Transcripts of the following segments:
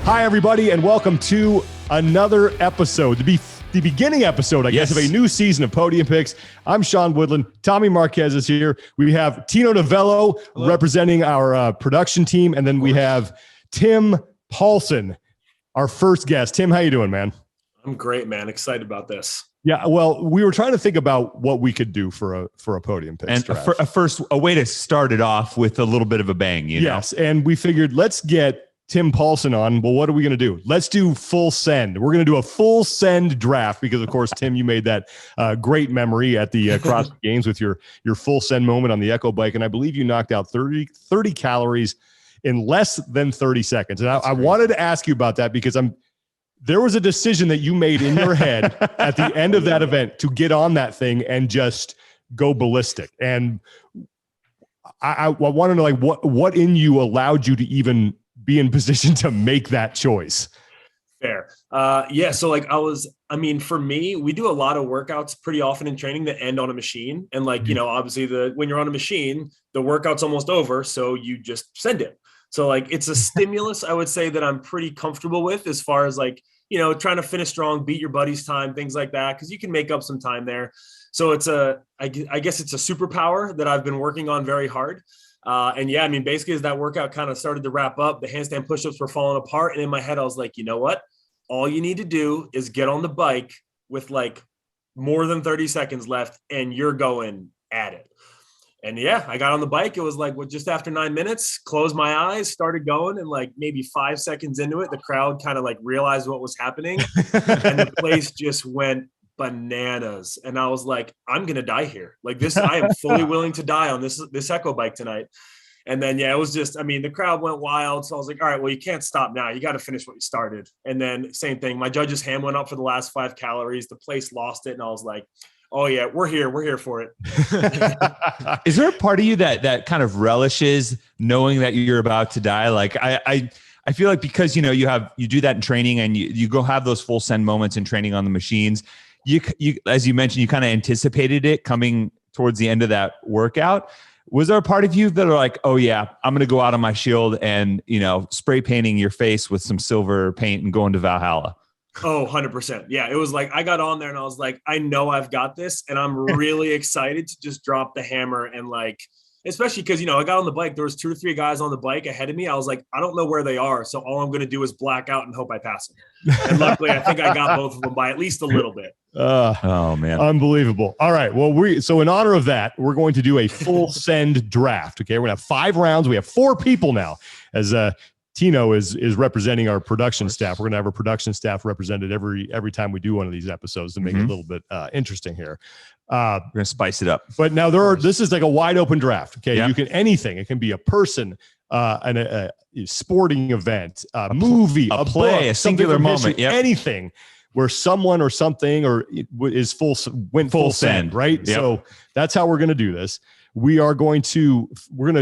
Hi, everybody, and welcome to another episode, the beginning episode, I guess, of a new season of Podium Picks. I'm Sean Woodland. Tommy Marquez is here. We have Tino Novello representing our production team, and then we have Tim Paulson, our first guest. Tim, how you doing, man? I'm great, man. Excited about this. Yeah, well, we were trying to think about what we could do for a Podium Picks and a way to start it off with a little bit of a bang, you know? Yes, and we figured let's get Tim Paulson on. Well, what are we going to do? Let's do full send. We're going to do a full send draft because, of course, Tim, you made that great memory at the CrossFit Games with your full send moment on the Echo bike, and I believe you knocked out 30 calories in less than 30 seconds. And I wanted to ask you about that because there was a decision that you made in your head at the end of that event to get on that thing and just go ballistic. And I want to know, like, what in you allowed you to even be in position to make that choice? Fair. Yeah. So for me, we do a lot of workouts pretty often in training that end on a machine. And obviously when you're on a machine, the workout's almost over. So you just send it. So it's a stimulus, I would say, that I'm pretty comfortable with as far as trying to finish strong, beat your buddy's time, things like that. Cause you can make up some time there. So I guess it's a superpower that I've been working on very hard. Basically as that workout kind of started to wrap up, the handstand push-ups were falling apart. And in my head, I was like, you know what? All you need to do is get on the bike with more than 30 seconds left and you're going at it. And I got on the bike. It was just after 9 minutes, closed my eyes, started going. And maybe 5 seconds into it, the crowd kind of realized what was happening. And the place just went bananas. And I was like, I'm going to die here. I am fully willing to die on this Echo bike tonight. And then, it was just, the crowd went wild. So I was like, all right, well, you can't stop now. You got to finish what you started. And then same thing. My judge's hand went up for the last 5 calories. The place lost it. And I was like, oh yeah, we're here for it. Is there a part of you that kind of relishes knowing that you're about to die? I feel like because, you do that in training and you go have those full send moments in training on the machines. You, as you mentioned, you kind of anticipated it coming towards the end of that workout. Was there a part of you that are like, oh yeah, I'm going to go out on my shield and, spray painting your face with some silver paint and going to Valhalla? Oh, 100%. Yeah. It was I got on there and I was like, I know I've got this. And I'm really excited to just drop the hammer and especially because, I got on the bike. There was 2 or 3 guys on the bike ahead of me. I was like, I don't know where they are. So all I'm going to do is black out and hope I pass them. And luckily, I think I got both of them by at least a little bit. Oh, man. Unbelievable. All right. Well, so in honor of that, we're going to do a full send draft. Okay. We're going to have 5 rounds. We have 4 people now as Tino is representing our production staff. We're going to have our production staff represented every time we do one of these episodes to make it a little bit interesting here. We're going to spice it up. But now this is like a wide open draft. Okay. Yeah. You can anything. It can be a person, a sporting event, a movie, a play, book, a singular moment, anything where someone or something is went full send, right? Yep. So that's how we're going to do this. We're going to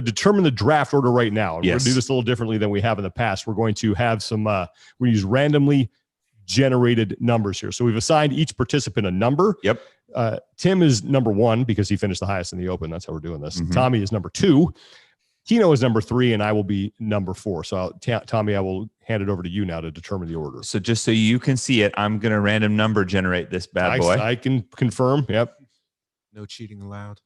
determine the draft order right now. We're going to do this a little differently than we have in the past. We're going to have we're going to use randomly generated numbers here. So we've assigned each participant a number. Yep. Tim is number 1 because he finished the highest in the open. That's how we're doing this. Tommy is number 2. Tino is number 3, and I will be number 4. So Tommy, I will hand it over to you now to determine the order. So just so you can see it, I'm going to random number generate this bad boy. I can confirm. Yep. No cheating allowed.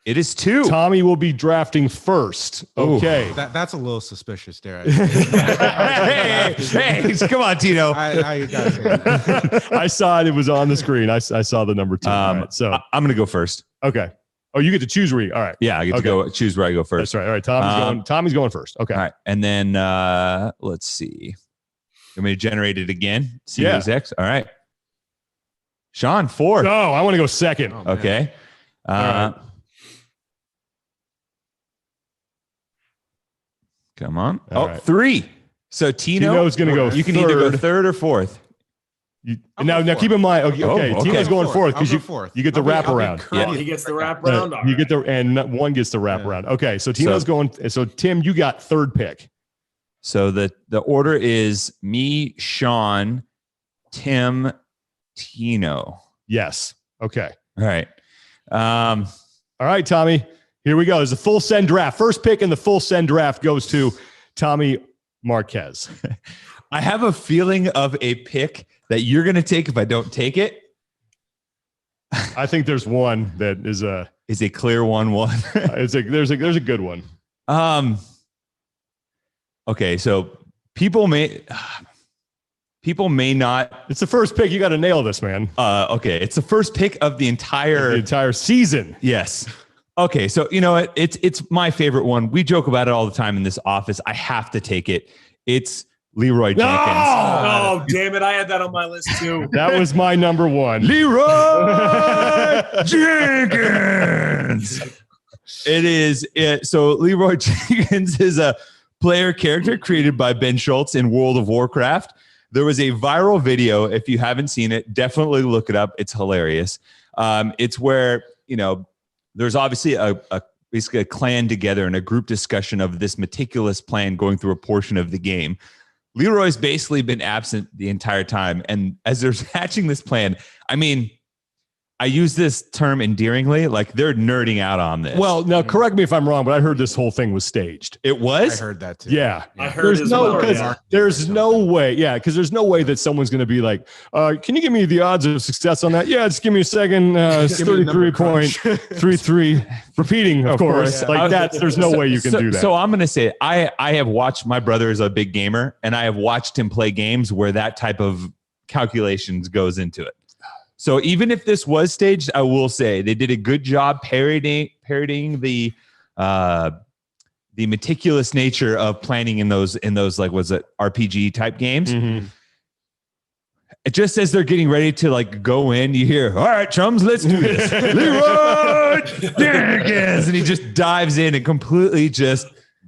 It is 2. Tommy will be drafting first. Okay. That's a little suspicious there. hey, come on, Tino. I saw it. It was on the screen. I saw the number 2. Right, so I'm going to go first. Okay. Oh, you get to choose where you, all right. Yeah, I get to go choose where I go first. That's right. All right. Tommy's going first. Okay. All right. And then let's see. You want me to generate it again? C6. All right. Sean, 4. No, I want to go second. Oh, okay. Right. Come on. All right. 3. So Tino's going to go. You can either go 3rd or 4th. Now keep in mind. Okay. Tino's going 4th because you get the wraparound. Yeah, he gets the wraparound. And 1 gets the wraparound. Okay, so Tino's going. So Tim, you got 3rd pick. So the order is me, Sean, Tim, Tino. Yes. Okay. All right. All right, Tommy. Here we go. There's a full send draft. First pick in the full send draft goes to Tommy Marquez. I have a feeling of a pick that you're going to take if I don't take it. I think there's one that is a clear 1-1. there's a good one. Okay, so people may not. It's the first pick. You got to nail this, man. Okay, it's the first pick of the entire season. Yes. Okay, so you know what? It's my favorite one. We joke about it all the time in this office. I have to take it. It's Leroy Jenkins. Oh, damn it. I had that on my list too. That was my number one. Leroy Jenkins. So Leroy Jenkins is a player character created by Ben Schultz in World of Warcraft. There was a viral video. If you haven't seen it, definitely look it up. It's hilarious. It's where, there's obviously basically a clan together and a group discussion of this meticulous plan going through a portion of the game. Leroy's basically been absent the entire time. And as they're hatching this plan, I use this term endearingly, like they're nerding out on this. Well, now correct me if I'm wrong, but I heard this whole thing was staged. It was? I heard that too. Yeah. I heard there's no way. Yeah. Cause there's no way that someone's going to be like, can you give me the odds of success on that? Yeah. Just give me a second. It's 33.33 repeating, of course. Yeah. Like that. There's no way you can do that. So I'm going to say I have watched, my brother is a big gamer and I have watched him play games where that type of calculations goes into it. So even if this was staged, I will say they did a good job parodying the meticulous nature of planning in those like, was it RPG type games? Mm-hmm. Just as they're getting ready to like go in, you hear, all right, chums, let's do this. Leroy Jenkins, and he just dives in and completely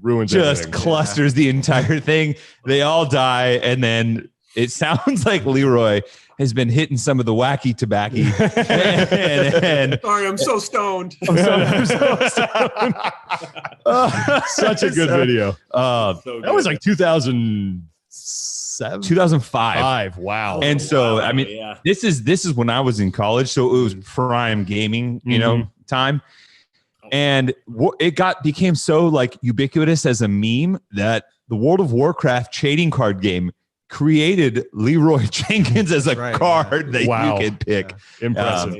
ruins everything. Clusters the entire thing. They all die, and then it sounds like Leroy has been hitting some of the wacky tobacco. and sorry, I'm so stoned. I'm so stoned. Such a good video. So good. That was like 2007, 2005. Wow. And so, wow. this is when I was in college. So it was prime gaming, time. And it became so like ubiquitous as a meme that the World of Warcraft trading card game created Leroy Jenkins as a card that you could pick. Yeah. Impressive.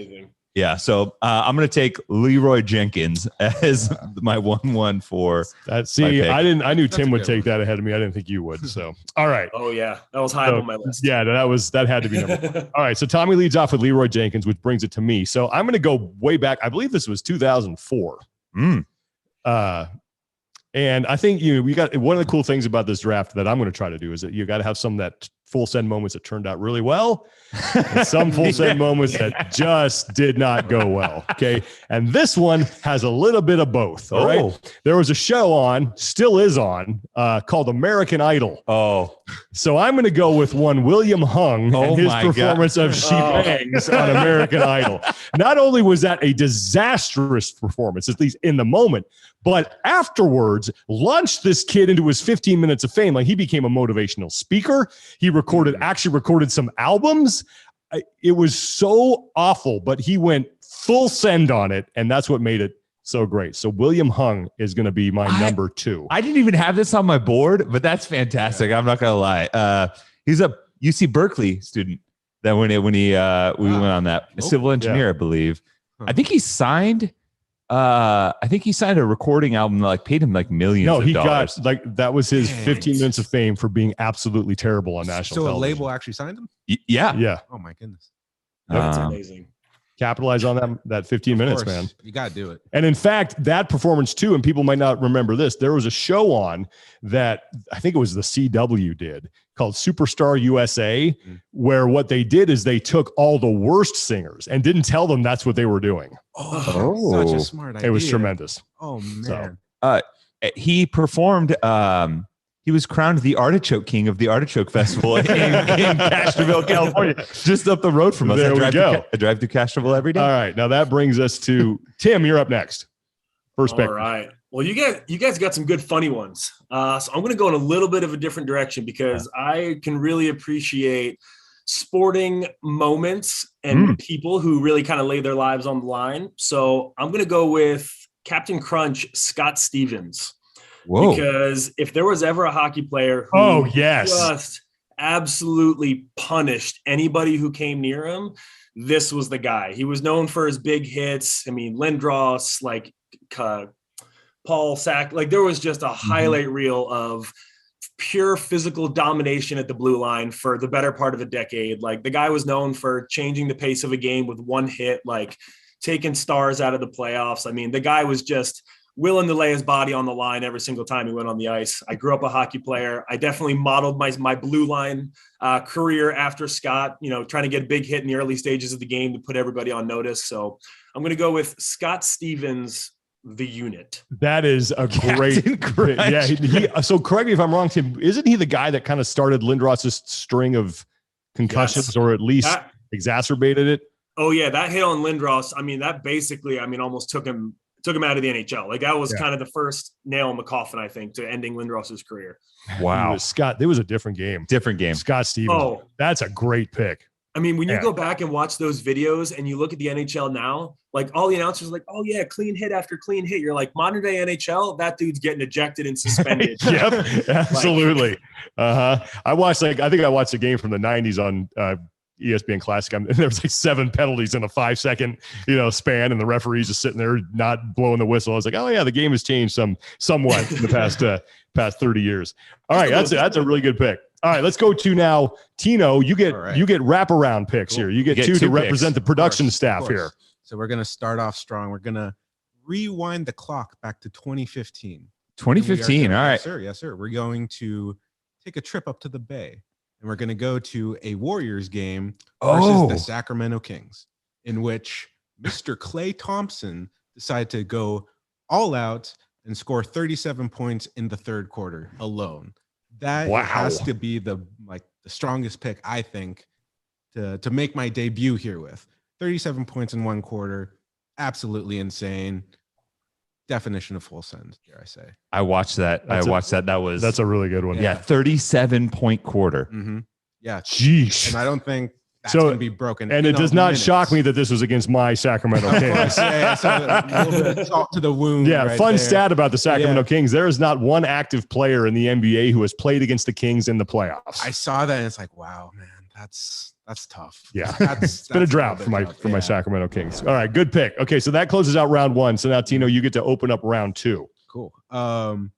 So I'm going to take Leroy Jenkins as my 1-1 for that. See, I knew Tim would take that ahead of me. I didn't think you would. So, all right. Oh yeah. That was high on my list. Yeah, that had to be number one. All right. So Tommy leads off with Leroy Jenkins, which brings it to me. So I'm going to go way back. I believe this was 2004. And I think we got one of the cool things about this draft that I'm going to try to do is that you got to have some of that full send moments that turned out really well, and some full send moments that just did not go well. Okay, and this one has a little bit of both. All right, there was a show on, still is on, called American Idol. So I'm going to go with one William Hung and his performance of She Bangs on American Idol. Not only was that a disastrous performance, at least in the moment, but afterwards launched this kid into his 15 minutes of fame. Like he became a motivational speaker. He actually recorded some albums. It was so awful, but he went full send on it. And that's what made it so great. So William Hung is going to be my number 2. I didn't even have this on my board, but that's fantastic. I'm not going to lie. He's a UC Berkeley student that we went on that civil engineer, I believe. I think he signed a recording album that like paid him like millions of dollars. Got like that was his 15 minutes of fame for being absolutely terrible on national television. So a label actually signed him? Yeah. Oh my goodness. That's amazing. Capitalize on that 15 minutes, man. You got to do it. And in fact, that performance too, and people might not remember this, there was a show on that I think it was the CW did called Superstar USA, where what they did is they took all the worst singers and didn't tell them that's what they were doing. Such a smart idea. It was tremendous. Oh man. He performed he was crowned the Artichoke King of the Artichoke Festival in Castroville, California, just up the road from us. There we go. I drive to Castroville every day. All right. Now that brings us to Tim. You're up next. First pick. All right. Well, you guys got some good funny ones. So I'm going to go in a little bit of a different direction because I can really appreciate sporting moments and people who really kind of lay their lives on the line. So I'm going to go with Captain Crunch, Scott Stevens. Whoa. Because if there was ever a hockey player who just absolutely punished anybody who came near him, this was the guy. He was known for his big hits. I mean, Lindros, like Paul Sack, like there was just a highlight reel of pure physical domination at the blue line for the better part of a decade. Like the guy was known for changing the pace of a game with one hit, like taking Stars out of the playoffs. I mean, the guy was just willing to lay his body on the line every single time he went on the ice. I grew up a hockey player. I definitely modeled my blue line career after Scott, you know, trying to get a big hit in the early stages of the game to put everybody on notice. So I'm going to go with Scott Stevens, the unit. That is a great. Yeah. So correct me if I'm wrong, Tim. Isn't he the guy that kind of started Lindros's string of concussions, or at least exacerbated it? Oh yeah, that hit on Lindros. I mean, that basically, almost took him out of the NHL. Like that was kind of the first nail in the coffin, I think, to ending Lindros's career. Wow, Scott. It was a different game. Scott Stevens. Oh, that's a great pick. I mean, when you go back and watch those videos and you look at the NHL now, like all the announcers are like, oh yeah, clean hit after clean hit. You're like, modern day NHL, that dude's getting ejected and suspended. Yep, absolutely. I watched I think I watched a game from the 90s on ESPN Classic, and there was like 7 penalties in a 5-second, span, and the referee's just sitting there not blowing the whistle. I was like, oh yeah, the game has changed somewhat in the past 30 years. All right, that's a really good pick. All right, let's go to now Tino. You get wraparound picks here. You get two to represent the production staff here. So we're gonna start off strong. We're gonna rewind the clock back to 2015. 2015. All right. Yes, sir. We're going to take a trip up to the Bay. And we're going to go to a Warriors game versus the Sacramento Kings, in which Mr. Klay Thompson decided to go all out and score 37 points in the third quarter alone. That has to be the strongest pick, I think, to make my debut here with. 37 points in one quarter, absolutely insane. Definition of full send, dare I say. I watched that. That's a really good one. Yeah, 37-point quarter. Mm-hmm. Yeah. Jeez. And I don't think that's going to be broken. And it does not shock me that this was against my Sacramento Kings. So a little bit of salt to the wound. Yeah, right fun stat about the Sacramento Kings. There is not one active player in the NBA who has played against the Kings in the playoffs. I saw that and it's like, wow, man, that's tough. Yeah, it's been a drought for my Sacramento Kings. All right, good pick. Okay, so that closes out round one. So now, Tino, you get to open up round two. Cool. We're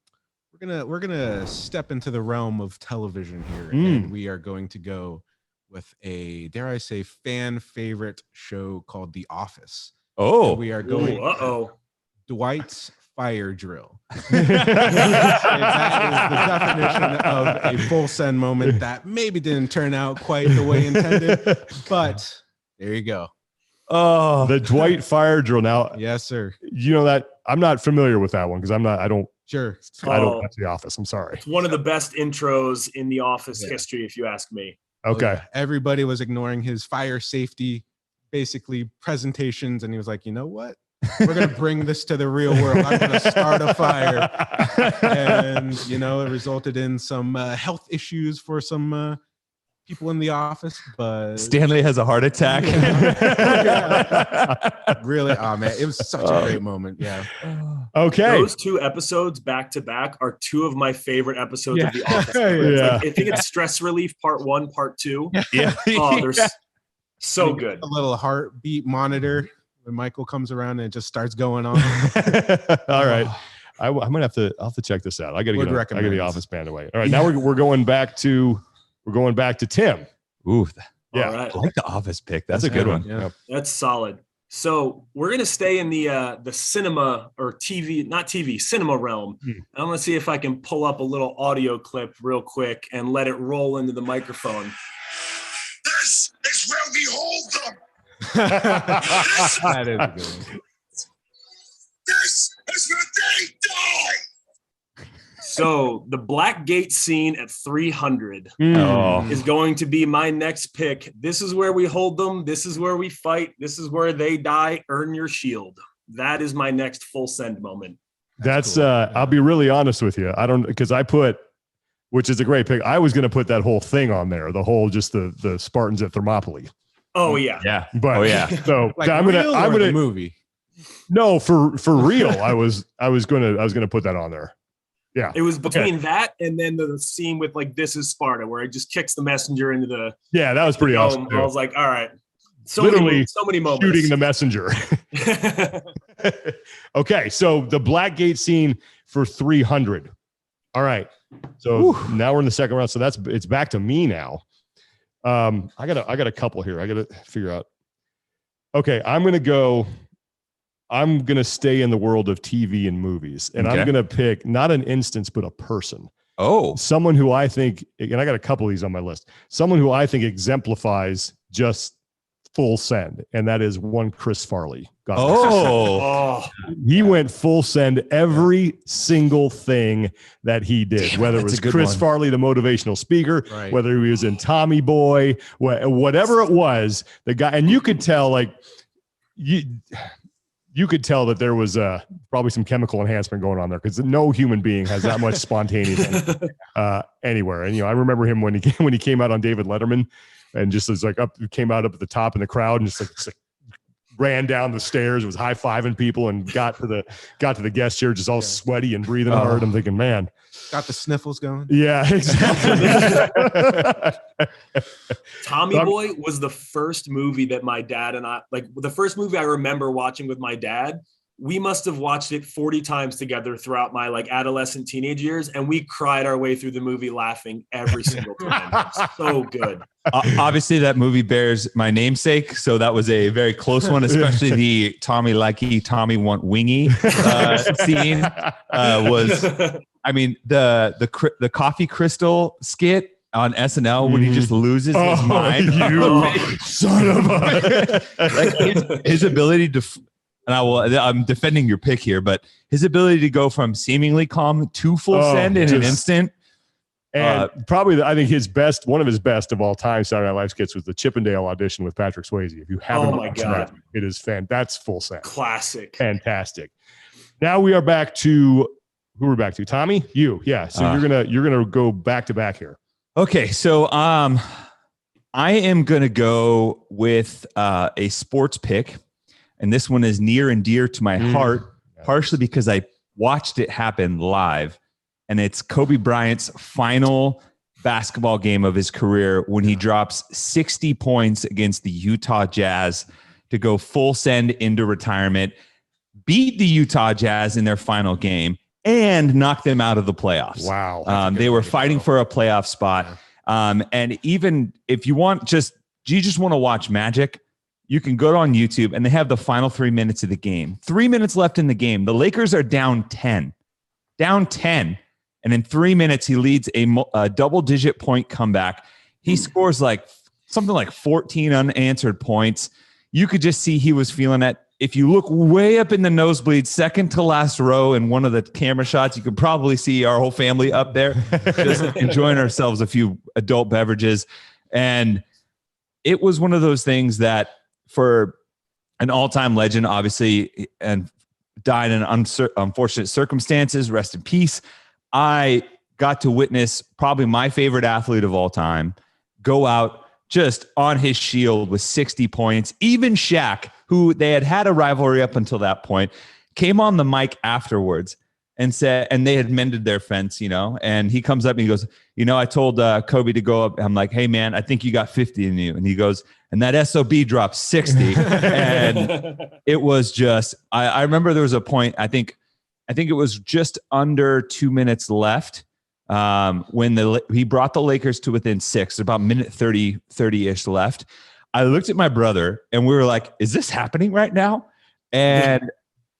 gonna step into the realm of television here, and we are going to go with a, dare I say, fan favorite show called The Office. Oh, and we are going. Dwight's fire drill. That is the definition of a full send moment that maybe didn't turn out quite the way intended, but there you go. Oh, the Dwight fire drill. Now, yes, sir. You know that I'm not familiar with that one because I don't watch The Office. I'm sorry. It's one of the best intros in The Office history, if you ask me. Okay. Everybody was ignoring his fire safety, basically presentations, and he was like, you know what? We're going to bring this to the real world. I'm going to start a fire. And, it resulted in some health issues for some people in the office. But Stanley has a heart attack. Really? Oh, man. It was such a great moment. Yeah. Okay. Those 2 episodes back to back are 2 of my favorite episodes of The Office. I think it's Stress Relief Part 1, Part 2. Yeah. They're so good. A little heartbeat monitor. When Michael comes around and it just starts going on. All right. I'm gonna have to check this out. I gotta get the Office band away. All right, now we're going back to Tim. Ooh, yeah. Right. I like the Office pick. That's a good one. Yeah. That's solid. So we're gonna stay in the cinema or TV, not TV, cinema realm. I'm gonna see if I can pull up a little audio clip real quick and let it roll into the microphone. This is where we hold them. That is a good one. This is where they die. So the Black Gate scene at 300 is going to be my next pick. This is where we hold them. This is where we fight. This is where they die. Earn your shield. That is my next full send moment. That's cool. I'll be really honest with you. I don't, because which is a great pick. I was going to put that whole thing on there. The whole, just the Spartans at Thermopylae. Oh yeah. Yeah. But so like I'm gonna movie. No, for real. I was gonna put that on there. Yeah. It was between that and then the scene with like This Is Sparta, where it just kicks the messenger into the Yeah, that was pretty awesome. I was like, all right. Literally so many moments. shooting the messenger. Okay, so the Blackgate scene for 300. All right. So now we're in the second round. So it's back to me now. I got a couple here. I got to figure out. Okay, I'm going to stay in the world of TV and movies, and I'm going to pick not an instance, but a person. Oh, someone who I think, and I got a couple of these on my list, someone who I think exemplifies just full send, and that is one Chris Farley. He went full send every single thing that he did. Whether it was Chris Farley, the motivational speaker, whether he was in Tommy Boy, whatever it was, the guy, and you could tell, like you could tell that there was probably some chemical enhancement going on there, because no human being has that much spontaneity anywhere. And I remember him when he came out on David Letterman. And just was like came out up at the top in the crowd and just like ran down the stairs, was high-fiving people, and got to the guest chair just all sweaty and breathing hard. I'm thinking, man, got the sniffles going. Yeah, exactly. Tommy Boy was the first movie that my dad and I, like the first movie I remember watching with my dad. We must have watched it 40 times together throughout my like adolescent teenage years. And we cried our way through the movie laughing every single time. It's so good. Obviously that movie bears my namesake. So that was a very close one, especially the Tommy Likey, Tommy Want Wingy scene was, I mean, the coffee crystal skit on SNL when he just loses his mind. You son of a like his ability to, and I'm defending your pick here, but his ability to go from seemingly calm to full send in an instant. And probably, I think one of his best of all time Saturday Night Live skits was the Chippendale audition with Patrick Swayze. If you haven't watched that, it is that's full send. Classic. Fantastic. Now we are back to who we're back to. Tommy, you. Yeah. So you're gonna go back to back here. Okay. So I am gonna go with a sports pick. And this one is near and dear to my heart, partially because I watched it happen live. And it's Kobe Bryant's final basketball game of his career when he drops 60 points against the Utah Jazz to go full send into retirement, beat the Utah Jazz in their final game, and knock them out of the playoffs. Wow. They were fighting for a playoff spot. And even if you just want to watch magic, you can go on YouTube and they have the final 3 minutes of the game. 3 minutes left in the game. The Lakers are down 10. And in 3 minutes, he leads a double-digit point comeback. He scores like something like 14 unanswered points. You could just see he was feeling it. If you look way up in the nosebleed, second to last row in one of the camera shots, you could probably see our whole family up there just enjoying ourselves a few adult beverages. And it was one of those things that for an all-time legend, obviously, and died in unfortunate circumstances, rest in peace. I got to witness probably my favorite athlete of all time go out just on his shield with 60 points. Even Shaq, who they had a rivalry up until that point, came on the mic afterwards and said, and they had mended their fence, and he comes up and he goes, I told Kobe to go up. I'm like, hey man, I think you got 50 in you. And he goes, and that SOB dropped 60. And it was just, I remember there was a point, I think it was just under 2 minutes left when he brought the Lakers to within 6, about minute 30-ish left. I looked at my brother and we were like, is this happening right now? And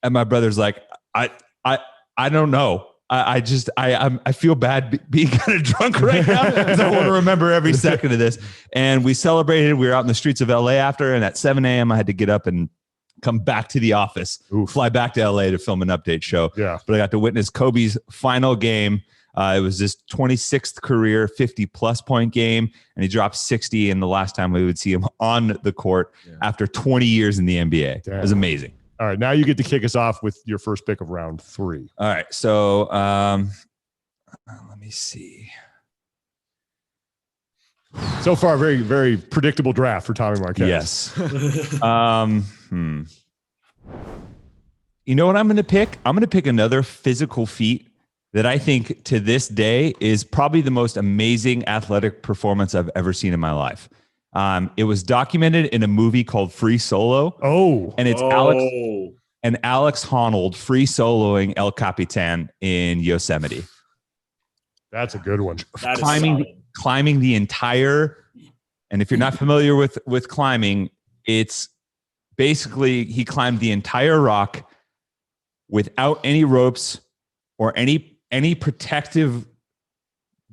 my brother's like, I don't know. I feel bad being kind of drunk right now because I want to remember every second of this. And we celebrated. We were out in the streets of LA after, and at 7 a.m. I had to get up and come back to the office, fly back to LA to film an update show. Yeah. But I got to witness Kobe's final game. It was his 26th career 50-plus point game, and he dropped 60. And the last time we would see him on the court after 20 years in the NBA. Damn. It was amazing. All right, now you get to kick us off with your first pick of round 3. All right, so let me see. So far, very, very predictable draft for Tommy Marquez. Yes. You know what I'm going to pick? I'm going to pick another physical feat that I think to this day is probably the most amazing athletic performance I've ever seen in my life. It was documented in a movie called Free Solo. Oh, and it's Alex Honnold free soloing El Capitan in Yosemite. that's a good one. Climbing the entire, and if you're not familiar with climbing, it's basically he climbed the entire rock without any ropes or any protective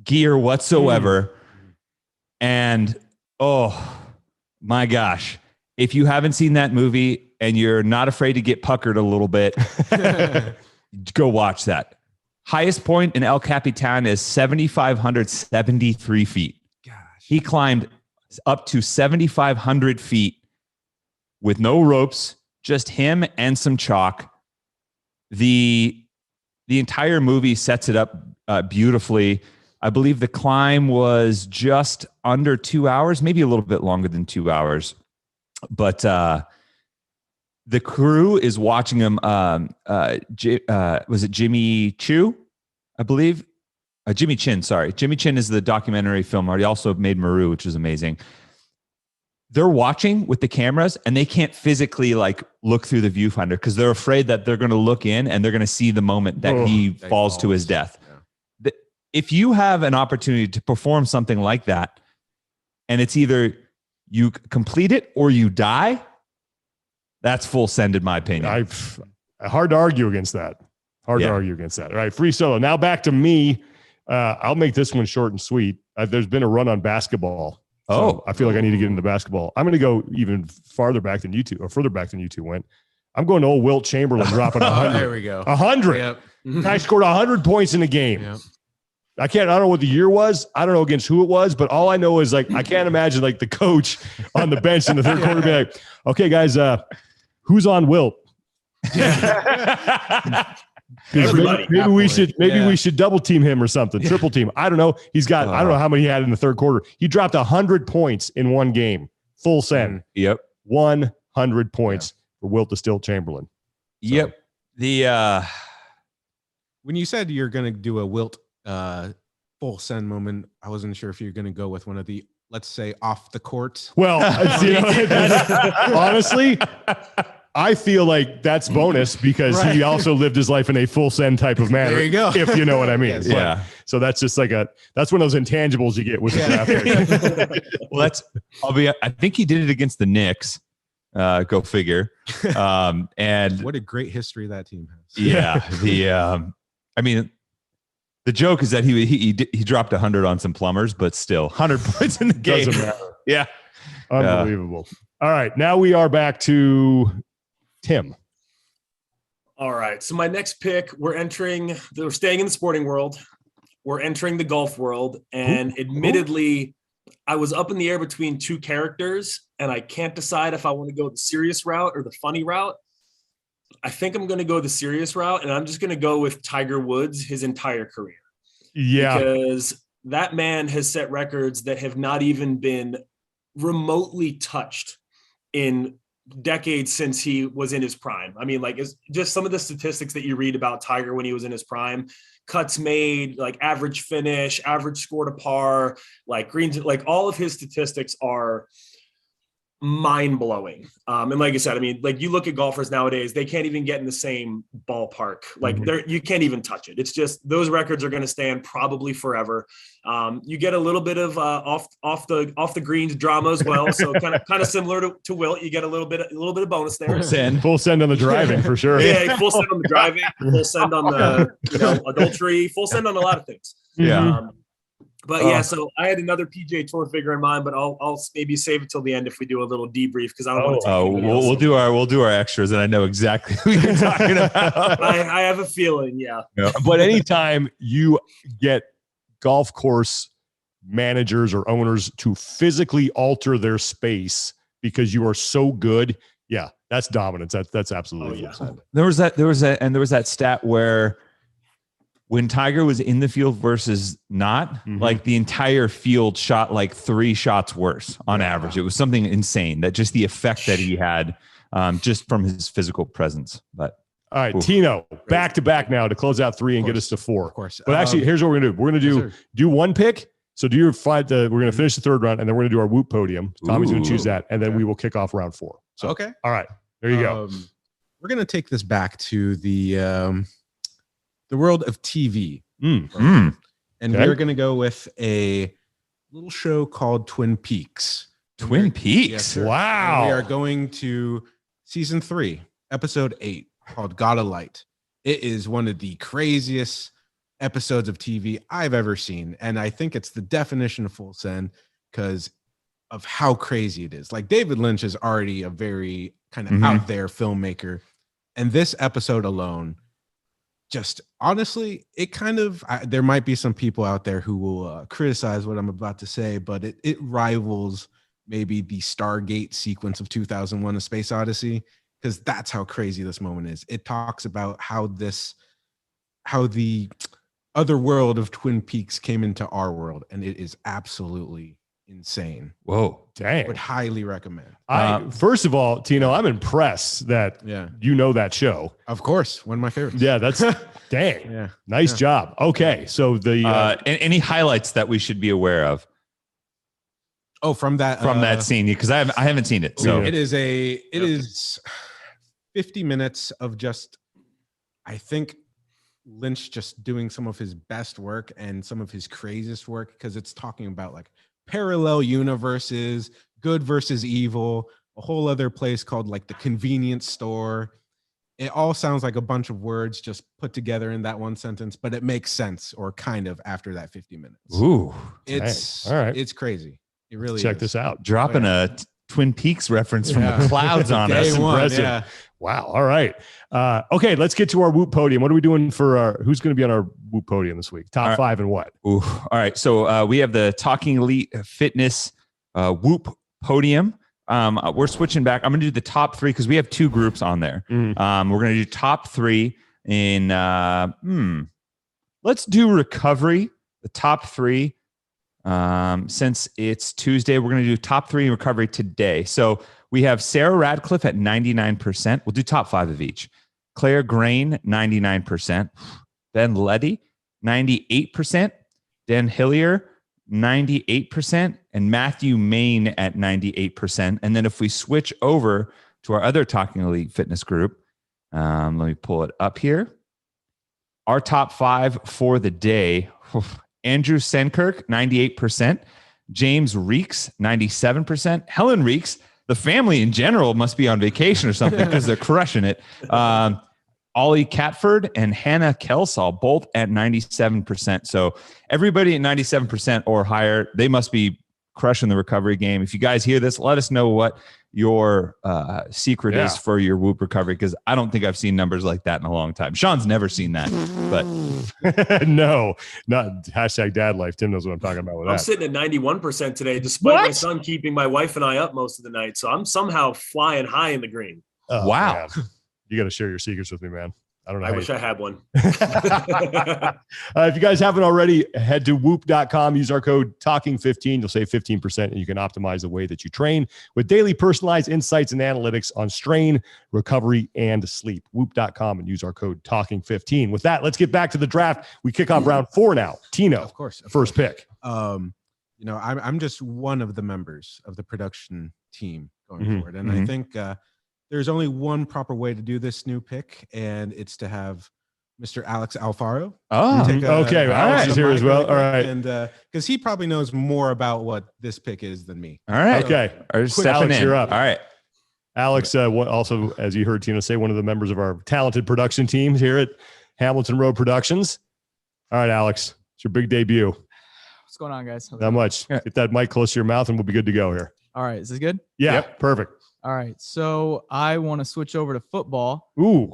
gear whatsoever. And oh my gosh, if you haven't seen that movie and you're not afraid to get puckered a little bit, go watch that. Highest point in El Capitan is 7,573 feet. Gosh. He climbed up to 7,500 feet with no ropes, just him and some chalk. The entire movie sets it up beautifully. I believe the climb was just under 2 hours, maybe a little bit longer than 2 hours. But the crew is watching him. Was it Jimmy Chu? I believe. Jimmy Chin, sorry. Jimmy Chin is the documentary filmer. He also made Maru, which is amazing. They're watching with the cameras and they can't physically like look through the viewfinder because they're afraid that they're going to look in and they're going to see the moment that he falls to his death. Yeah. If you have an opportunity to perform something like that and it's either you complete it or you die, that's full send in my opinion. Hard to argue against that. All right, free solo. Now back to me. I'll make this one short and sweet. There's been a run on basketball. So I feel like I need to get into basketball. I'm going to go even farther back than you two, or further back than you two went. I'm going to old Wilt Chamberlain dropping 100. There we go. 100. Yep. Guy scored 100 points in the game. Yep. I don't know what the year was. I don't know against who it was, but all I know is like I can't imagine like the coach on the bench in the third quarter be like, "Okay, guys, who's on Wilt?" Everybody. Maybe we should double team him or something, triple team. I don't know. He's got I don't know how many he had in the third quarter. He dropped 100 points in one game, full send. Yep, 100 points for Wilt to Still Chamberlain. So. Yep. When you said you're going to do a Wilt full send moment, I wasn't sure if you're going to go with one of the, let's say, off the court. Well, honestly, I feel like that's bonus because he also lived his life in a full send type of manner. There you go. If you know what I mean. Yes. Yeah. So that's just like that's one of those intangibles you get with the draft. Well, I think he did it against the Knicks. Go figure. And what a great history that team has. Yeah. I mean, the joke is that he dropped 100 on some plumbers, but still 100 points in the game. Doesn't matter. Yeah. Unbelievable. All right. Now we are back to Tim. All right. So my next pick, we're staying in the sporting world. We're entering the golf world. And admittedly, I was up in the air between two characters and I can't decide if I want to go the serious route or the funny route. I think I'm going to go the serious route, and I'm just going to go with Tiger Woods his entire career. Yeah. Because that man has set records that have not even been remotely touched in decades since he was in his prime. I mean, like, it's just some of the statistics that you read about Tiger when he was in his prime: cuts made, like average finish, average score to par, like greens, like all of his statistics are mind-blowing. And like I said, I mean, like you look at golfers nowadays, they can't even get in the same ballpark. Like you can't even touch it. It's just, those records are going to stand probably forever. You get a little bit of off the greens drama as well. So kind of similar to Wilt. You get a little bit of bonus there. Full send on the driving for sure. Yeah, full send on the driving, full send on the adultery, full send on a lot of things. Yeah. But yeah, so I had another PGA Tour figure in mind, but I'll maybe save it till the end if we do a little debrief, because I don't want to. We'll do our extras, and I know exactly who you're talking about. I have a feeling, yeah. But anytime you get golf course managers or owners to physically alter their space because you are so good, yeah, that's dominance. That's absolutely. There was that stat where, when Tiger was in the field versus not, like the entire field shot like 3 shots worse on average. It was something insane, that just the effect that he had just from his physical presence. But All right, Ooh. Tino, back to back now to close out 3 and get us to 4. Of course. But actually, here's what we're gonna do. We're gonna do one pick. So do your 5. We're gonna finish the 3rd round, and then we're gonna do our Whoop podium. Tommy's gonna choose that, and then we will kick off round 4. So okay. all right, there you go. We're gonna take this back to the world of TV, and we're gonna go with a little show called Twin Peaks. Twin Peaks. Yes, sir. Wow. And we are going to season 3, episode 8, called Gotta Light. It is one of the craziest episodes of TV I've ever seen. And I think it's the definition of full send because of how crazy it is. Like David Lynch is already a very kind of out there filmmaker. And this episode alone, just honestly, it kind of, there might be some people out there who will criticize what I'm about to say, but it rivals maybe the Stargate sequence of 2001: A Space Odyssey, because that's how crazy this moment is. It talks about how the other world of Twin Peaks came into our world, and it is absolutely insane. Whoa, dang! Would highly recommend. First of all, Tino, I'm impressed that you know that show. Of course, one of my favorites. Yeah, that's dang. Yeah, nice job. Okay, so the any highlights that we should be aware of? Oh, from that scene, because I haven't seen it. So it is 50 minutes of just, I think, Lynch just doing some of his best work and some of his craziest work, because it's talking about like parallel universes, good versus evil, a whole other place called like the convenience store. It all sounds like a bunch of words just put together in that one sentence, but it makes sense, or kind of, after that 50 minutes. Ooh, it's all right. It's crazy. It really check is. this out. Dropping a Twin Peaks reference from the clouds on us. Impressive. Wow. All right. Okay, let's get to our Whoop podium. What are we doing for who's going to be on our Whoop podium this week? Top 5 and what? Ooh. All right. So we have the Talking Elite Fitness Whoop podium. We're switching back. I'm going to do the top 3 because we have 2 groups on there. We're going to do top 3 in, let's do recovery, the top 3. Since it's Tuesday, we're going to do top 3 in recovery today. So we have Sarah Radcliffe at 99%. We'll do top 5 of each. Claire Grain, 99%. Ben Letty, 98%. Dan Hillier, 98%. And Matthew Main at 98%. And then if we switch over to our other Talking Elite Fitness group, let me pull it up here. Our top 5 for the day. Andrew Senkirk, 98%. James Reeks, 97%. Helen Reeks, the family in general must be on vacation or something because they're crushing it. Ollie Catford and Hannah Kelsall, both at 97%. So everybody at 97% or higher, they must be crushing the recovery game. If you guys hear this, let us know what your secret is for your Whoop recovery, because I don't think I've seen numbers like that in a long time. Sean's never seen that, but no, not hashtag dad life. Tim knows what I'm talking about with that. I'm sitting at 91% today, despite my son keeping my wife and I up most of the night. So I'm somehow flying high in the green. Oh, wow. Man. You got to share your secrets with me, man. I don't know. I wish I had one. If you guys haven't already, head to whoop.com, use our code TALKING15. You'll save 15% and you can optimize the way that you train with daily personalized insights and analytics on strain, recovery, and sleep. Whoop.com and use our code TALKING15. With that, let's get back to the draft. We kick off round 4 now. Tino, of course, first pick. I'm just one of the members of the production team going forward. And I think there's only one proper way to do this new pick, and it's to have Mr. Alex Alfaro. Okay. Alex is here as well. All right. And because he probably knows more about what this pick is than me. All right. Okay. Alex, you're up. All right. Alex, also, as you heard Tina say, one of the members of our talented production team here at Hamilton Road Productions. All right, Alex, it's your big debut. What's going on, guys? Not much. Get that mic close to your mouth and we'll be good to go here. All right. Is this good? Yeah. Yep. Perfect. All right. So I want to switch over to football. Ooh.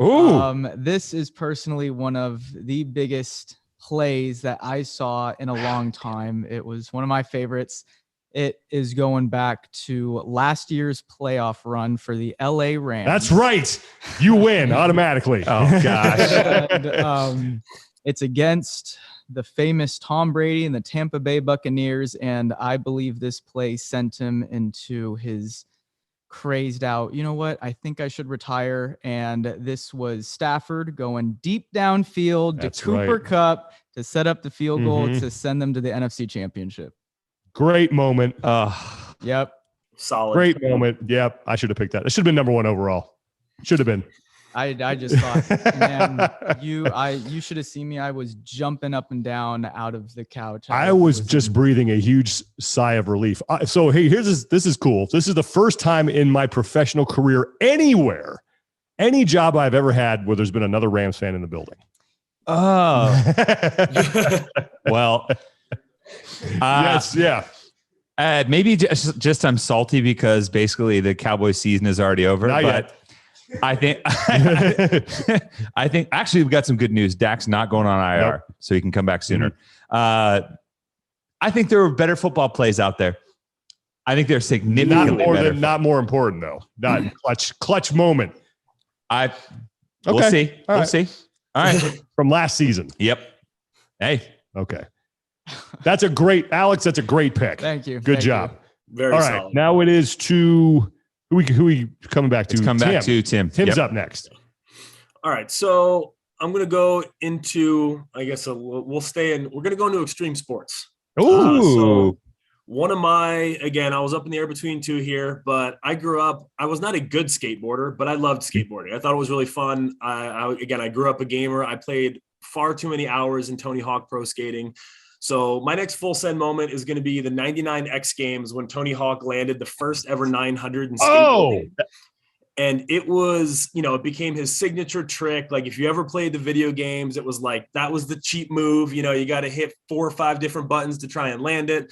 This is personally one of the biggest plays that I saw in a long time. It was one of my favorites. It is going back to last year's playoff run for the LA Rams. That's right. You win automatically. Oh, gosh. And, it's against the famous Tom Brady and the Tampa Bay Buccaneers. And I believe this play sent him into his crazed out, you know what? I think I should retire. And this was Stafford going deep downfield That's to Cooper right. Kupp to set up the field goal Mhm. to send them to the NFC Championship. Great moment. Yep. Solid. Great moment. Yep. I should have picked that. It should have been number one overall. Should have been. I just thought, man, you should have seen me. I was jumping up and down out of the couch. I was just breathing a huge sigh of relief. So, hey, this is cool. This is the first time in my professional career anywhere, any job I've ever had where there's been another Rams fan in the building. Oh, well, yes. Yeah. maybe just I'm salty because basically the Cowboys season is already over. Not but yet. I think I think actually we've got some good news. Dak's not going on IR, Nope. so he can come back sooner. I think there are better football plays out there. I think they're significantly better. Not more important though. Not clutch moment. We'll Okay. see. All We'll right. see. All right. From last season. Yep. Hey. Okay. That's a great pick. Thank you. Good Thank job. you. Very All right. solid. Now it is to who we coming back to? Let's come back to Tim. Tim's Yep. up next. All right, so I'm gonna go into, I guess we'll stay in. We're gonna go into extreme sports. Ooh. So one of my, again, I was up in the air between two here, but I grew up. I was not a good skateboarder, but I loved skateboarding. I thought it was really fun. I grew up a gamer. I played far too many hours in Tony Hawk Pro Skating. So my next full send moment is going to be the 99 X Games when Tony Hawk landed the first ever 900 in skateboarding. And it was, it became his signature trick. Like if you ever played the video games, it was like, that was the cheap move. You got to hit 4 or 5 different buttons to try and land it.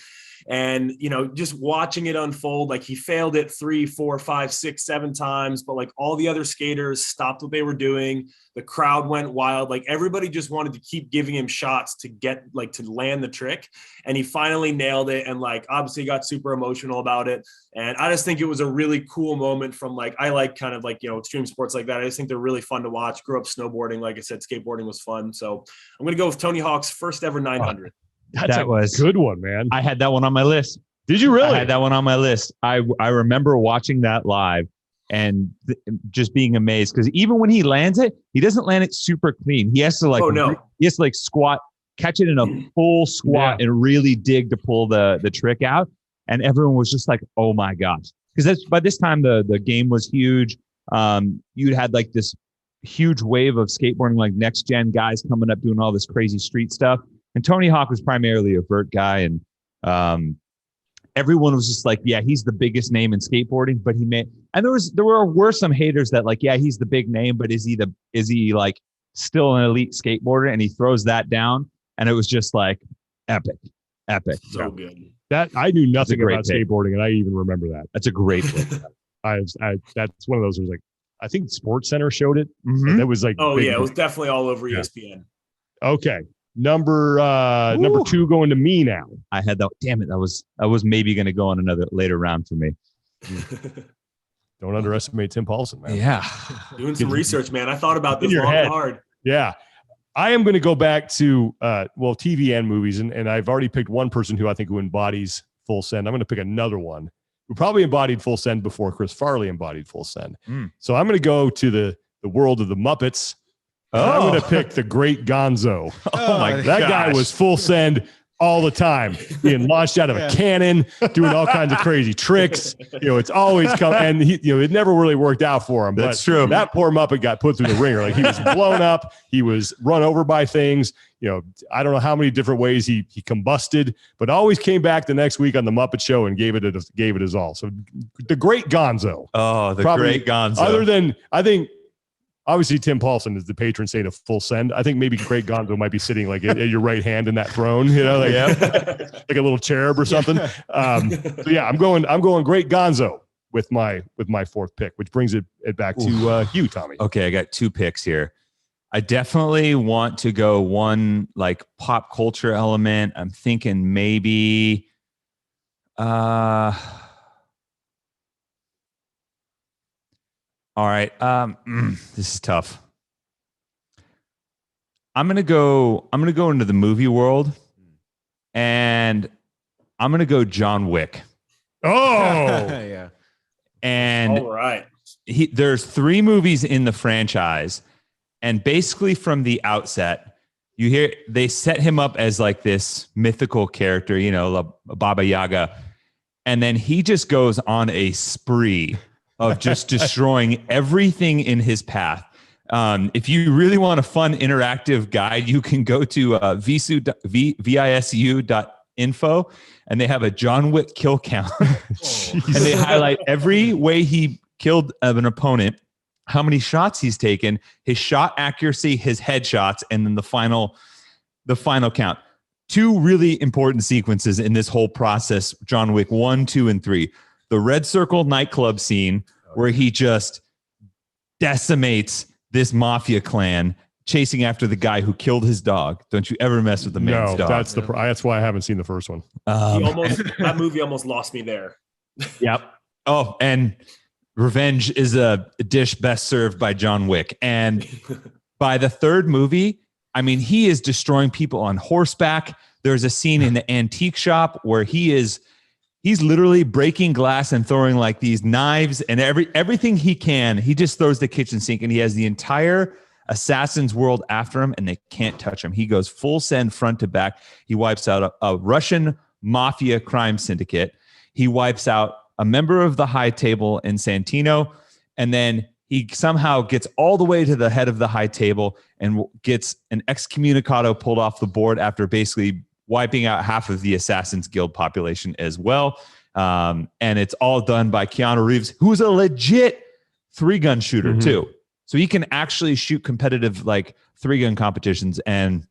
And, just watching it unfold, like he failed it 3, 4, 5, 6, 7 times, but like all the other skaters stopped what they were doing. The crowd went wild. Like everybody just wanted to keep giving him shots to get to land the trick. And he finally nailed it. And like, obviously got super emotional about it. And I just think it was a really cool moment from I like kind of extreme sports like that. I just think they're really fun to watch. Grew up snowboarding. Like I said, skateboarding was fun. So I'm going to go with Tony Hawk's first ever 900. That was a good one, man. I had that one on my list. Did you really? I had that one on my list. I remember watching that live and just being amazed because even when he lands it, he doesn't land it super clean. He has to he has to squat, catch it in a full squat and really dig to pull the trick out. And everyone was just like, "Oh my gosh!" Because by this time the game was huge. You'd had this huge wave of skateboarding, like next gen guys coming up doing all this crazy street stuff. And Tony Hawk was primarily a vert guy, and everyone was just like, "Yeah, he's the biggest name in skateboarding." But and there were some haters that he's the big name, but is he still an elite skateboarder? And he throws that down, and it was just epic. So good. That I knew nothing about pick. skateboarding, and I even remember that. That's a great pick. That's one of those. It was I think Sports Center showed it. Mm-hmm. That was it was definitely all over ESPN. Okay. Number 2 going to me now. I had that. Damn it. That was maybe going to go on another later round for me. Don't underestimate Tim Paulson, man. Yeah. Doing some research, man. I thought about this long and hard. Yeah. I am going to go back to, TV and movies. And I've already picked one person who embodies full send. I'm going to pick another one who probably embodied full send before Chris Farley embodied full send. So I'm going to go to the world of the Muppets. I'm going to pick the great Gonzo. Oh my god. That guy was full send all the time, being launched out of a cannon, doing all kinds of crazy tricks. It's always come, and it never really worked out for him. That's true. That poor Muppet got put through the ringer. He was blown up. He was run over by things. I don't know how many different ways he combusted, but always came back the next week on the Muppet Show and gave it his all. So the great Gonzo. Oh, great Gonzo. Other than, I think, obviously, Tim Paulson is the patron saint of full send. I think maybe Great Gonzo might be sitting at your right hand in that throne, like a little cherub or something. So yeah, I'm going Great Gonzo with my 4th pick, which brings it back to you, Tommy. Okay, I got 2 picks here. I definitely want to go one pop culture element. I'm thinking maybe all right. This is tough. I'm gonna go into the movie world, and I'm gonna go John Wick. Oh, yeah. And All right. there's 3 movies in the franchise. And basically from the outset, you hear they set him up as like this mythical character, you know, Baba Yaga. And then he just goes on a spree of just destroying everything in his path. If you really want a fun interactive guide, you can go to visu.info, and they have a John Wick kill count. And they highlight every way he killed an opponent, how many shots he's taken, his shot accuracy, his headshots, and then the final count. 2 really important sequences in this whole process, John Wick 1, 2, and 3. The Red Circle nightclub scene where he just decimates this mafia clan chasing after the guy who killed his dog. Don't you ever mess with the man's dog. That's why I haven't seen the first one. That movie almost lost me there. Yep. Oh, and revenge is a dish best served by John Wick. And by the 3rd movie, I mean, he is destroying people on horseback. There's a scene in the antique shop where he's literally breaking glass and throwing like these knives and everything he can. He just throws the kitchen sink, and he has the entire assassin's world after him, and they can't touch him. He goes full send front to back. He wipes out a Russian mafia crime syndicate. He wipes out a member of the High Table in Santino, and then he somehow gets all the way to the head of the High Table and gets an excommunicado pulled off the board after basically wiping out half of the Assassin's Guild population as well. And it's all done by Keanu Reeves, who's a legit 3-gun shooter too. So he can actually shoot competitive like 3-gun competitions. And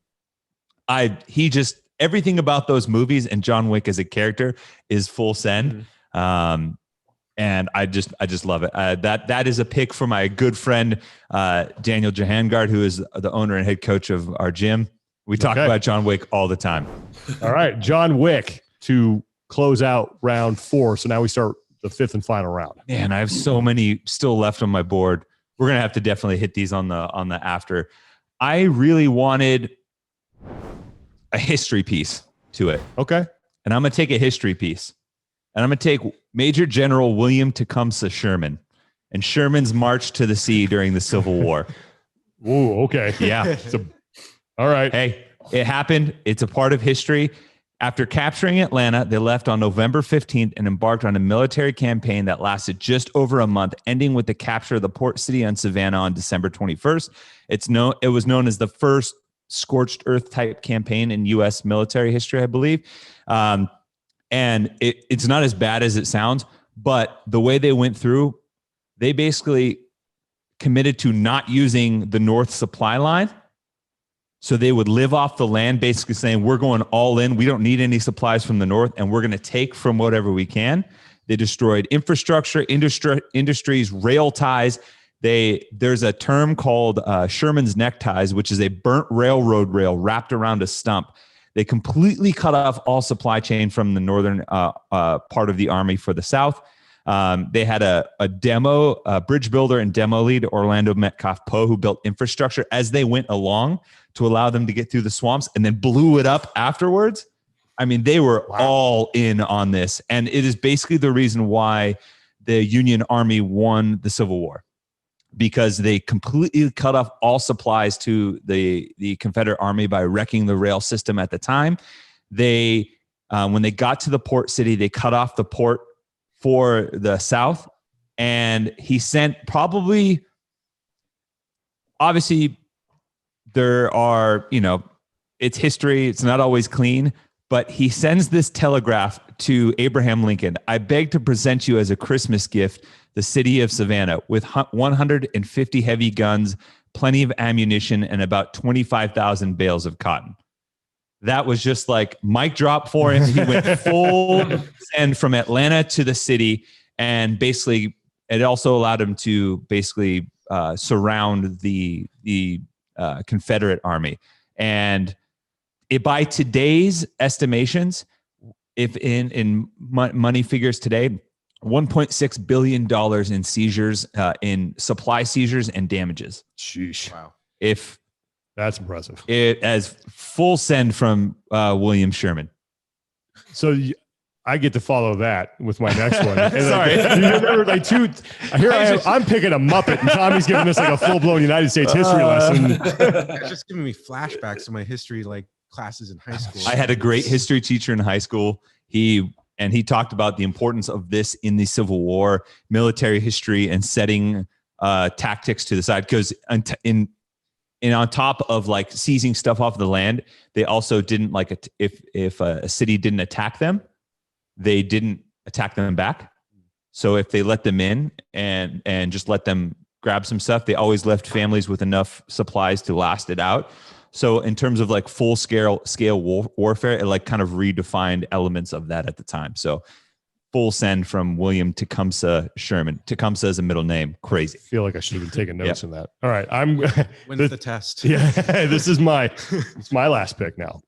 everything about those movies and John Wick as a character is full send. And I just love it. That is a pick for my good friend, Daniel Jahangard, who is the owner and head coach of our gym. We talk about John Wick all the time. All right, John Wick to close out round 4. So now we start the 5th and final round. Man, I have so many still left on my board. We're going to have to definitely hit these on the after. I really wanted a history piece to it. Okay. And I'm going to take a history piece. And I'm going to take Major General William Tecumseh Sherman and Sherman's march to the sea during the Civil War. Ooh, okay. Yeah. All right. Hey, it happened. It's a part of history. After capturing Atlanta, they left on November 15th and embarked on a military campaign that lasted just over a month, ending with the capture of the port city on Savannah on December 21st. It was known as the first scorched earth type campaign in U.S. military history, I believe. And it's not as bad as it sounds, but the way they went through, they basically committed to not using the North supply line. So they would live off the land, basically saying, we're going all in. We don't need any supplies from the North, and we're going to take from whatever we can. They destroyed infrastructure, industries, rail ties. There's a term called Sherman's neckties, which is a burnt railroad rail wrapped around a stump. They completely cut off all supply chain from the northern part of the army for the South. They had a bridge builder and demo lead, Orlando Metcalf Poe, who built infrastructure as they went along to allow them to get through the swamps, and then blew it up afterwards. I mean, they were all in on this. And it is basically the reason why the Union Army won the Civil War, because they completely cut off all supplies to the Confederate Army by wrecking the rail system at the time. They, when they got to the port city, they cut off the port for the South, and he sent probably, obviously there are, it's history. It's not always clean, but he sends this telegraph to Abraham Lincoln. I beg to present you as a Christmas gift the city of Savannah with 150 heavy guns, plenty of ammunition, and about 25,000 bales of cotton. That was just like mic drop for him. He went full send from Atlanta to the city, and basically it also allowed him to basically surround the Confederate army. And by today's estimations, if in money figures today, $1.6 billion in seizures, in supply seizures and damages. Sheesh. Wow. That's impressive. It as full send from William Sherman. So I get to follow that with my next one. And Sorry. I'm picking a Muppet, and Tommy's giving us like a full-blown United States history lesson. It's just giving me flashbacks of my history classes in high school. I had a great history teacher in high school. He talked about the importance of this in the Civil War, military history, and setting tactics to the side. Because on top of like seizing stuff off the land, they also didn't if a city didn't attack them, they didn't attack them back. So if they let them in and just let them grab some stuff, they always left families with enough supplies to last it out. So in terms of like full scale warfare, it like kind of redefined elements of that at the time. So full send from William Tecumseh Sherman. Tecumseh is a middle name. Crazy. I feel like I should have been taking notes in that. All right. Wins the test. Yeah. This is my last pick now.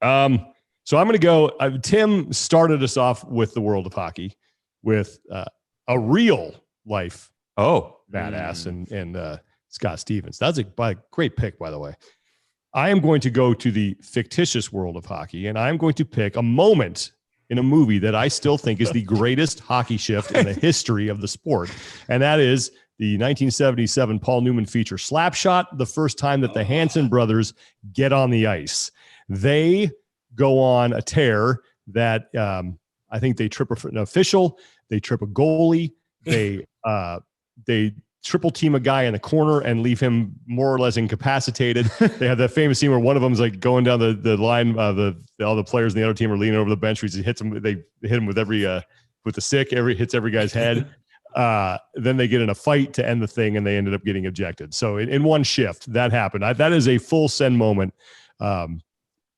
So I'm going to go. Tim started us off with the world of hockey with a real life badass and Scott Stevens. That's a great pick, by the way. I am going to go to the fictitious world of hockey, and I'm going to pick a moment in a movie that I still think is the greatest hockey shift in the history of the sport, and that is the 1977 Paul Newman feature Slapshot, the first time that the Hanson brothers get on the ice. They go on a tear that I think they trip an official, they trip a goalie, they triple team a guy in the corner and leave him more or less incapacitated. They have that famous scene where one of them is like going down the line. All the players in the other team are leaning over the bench. He hits him. They hit him with with the stick. Hits every guy's head. Then they get in a fight to end the thing, and they ended up getting ejected. So in one shift, that happened. That is a full send moment.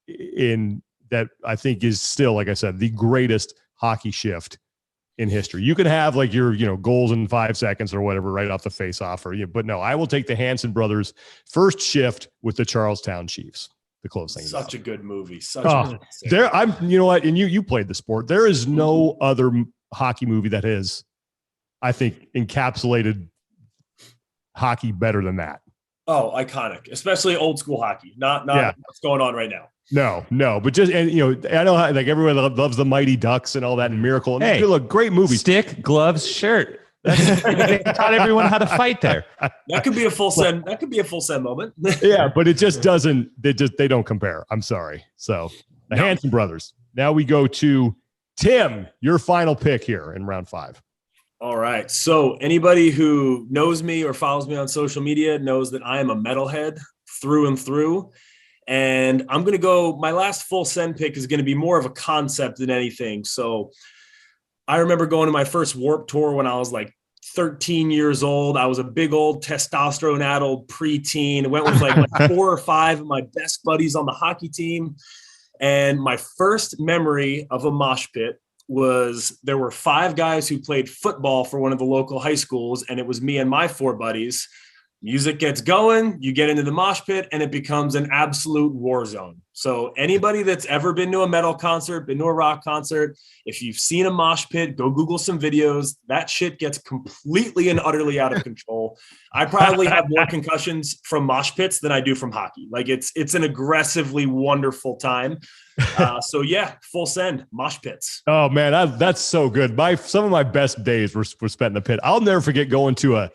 In that I think is still, like I said, the greatest hockey shift in history. You can have like your, goals in 5 seconds or whatever, right off the face off, but no, I will take the Hanson brothers first shift with the Charlestown Chiefs to close things out. Such a good movie. You know what? And you played the sport. There is no other hockey movie that has, I think, encapsulated hockey better than that. Oh, iconic, especially old school hockey. Not what's going on right now. No, but just, and I know how, like, everyone loves the Mighty Ducks and all that and Miracle. And hey, look, great movie. Stick, gloves, shirt. They taught everyone how to fight there. That could be a full send. That could be a full send moment. Yeah, but it just doesn't. They don't compare. I'm sorry. So the Hanson brothers. Now we go to Tim. Your final pick here in round 5. All right. So anybody who knows me or follows me on social media knows that I am a metalhead through and through. And I'm going to go, my last full send pick is going to be more of a concept than anything. So I remember going to my first Warped Tour when I was like 13 years old. I was a big old testosterone-addled preteen. I went with like 4 or 5 of my best buddies on the hockey team. And my first memory of a mosh pit was there were 5 guys who played football for one of the local high schools. And it was me and my 4 buddies. Music gets going, you get into the mosh pit, and it becomes an absolute war zone. So anybody that's ever been to a metal concert, been to a rock concert, if you've seen a mosh pit, go Google some videos. That shit gets completely and utterly out of control. I probably have more concussions from mosh pits than I do from hockey. Like it's an aggressively wonderful time. So yeah, full send, mosh pits. Oh man, that's so good. Some of my best days were spent in the pit. I'll never forget going to